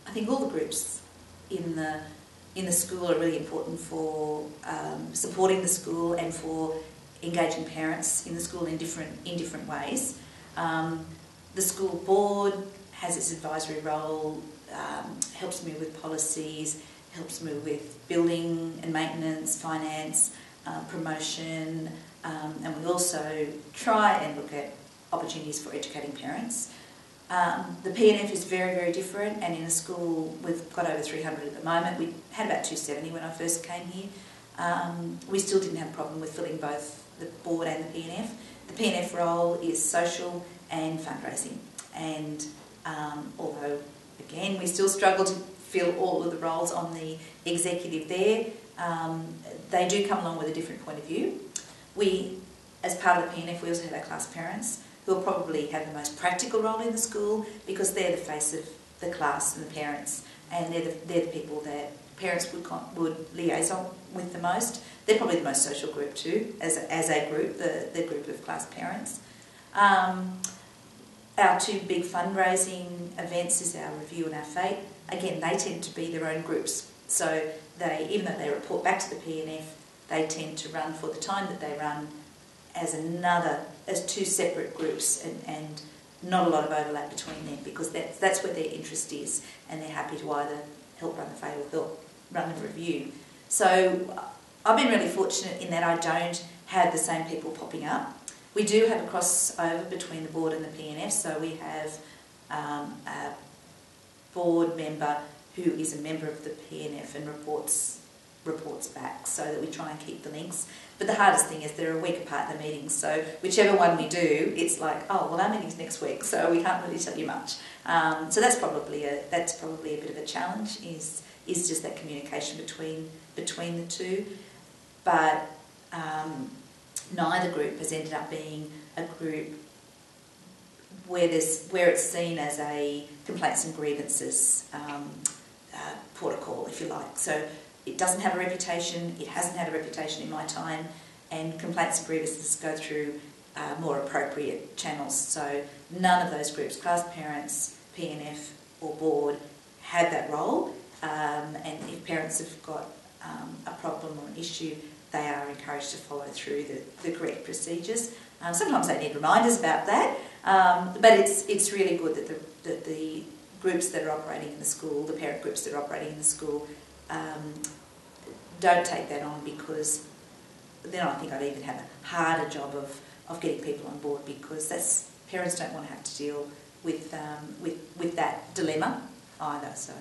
I think all the groups in the school are really important for supporting the school and for engaging parents in the school in different ways. The school board has its advisory role, helps me with policies, helps me with building and maintenance, finance, promotion, and we also try and look at opportunities for educating parents. The P&F is very, very different, and in a school we've got over 300 at the moment. We had about 270 when I first came here. We still didn't have a problem with filling both the board and the P&F. The P&F role is social and fundraising, and although again we still struggle to fill all of the roles on the executive there, they do come along with a different point of view. We, as part of the P&F, we also have our class parents, who will probably have the most practical role in the school because they're the face of the class and the parents, and they're the people that parents would liaison with the most. They're probably the most social group too, as a group, the group of class parents. Our two big fundraising events is our Review and our Fate. Again, they tend to be their own groups, so even though they report back to the P&F, they tend to run for the time that they run as two separate groups, and not a lot of overlap between them, because that's where their interest is, and they're happy to either help run the Fate or help run the Review. So I've been really fortunate in that I don't have the same people popping up. We do have a crossover between the board and the P&F, so we have a board member who is a member of the P&F and reports back, so that we try and keep the links. But the hardest thing is they're a week apart, the meetings, so whichever one we do, it's like, oh, well, our meeting's next week, so we can't really tell you much. So that's probably a bit of a challenge, is just that communication between the two. But neither group has ended up being a group where it's seen as a complaints and grievances protocol, if you like. So it doesn't have a reputation, it hasn't had a reputation in my time, and complaints and grievances go through more appropriate channels. So none of those groups, class parents, P&F or board, have that role, and if parents have got a problem or an issue, they are encouraged to follow through the correct procedures. Sometimes they need reminders about that, but it's really good that the groups that are operating in the school, the parent groups that are operating in the school, don't take that on, because then I think I'd even have a harder job of getting people on board, because parents don't want to have to deal with that dilemma either. So.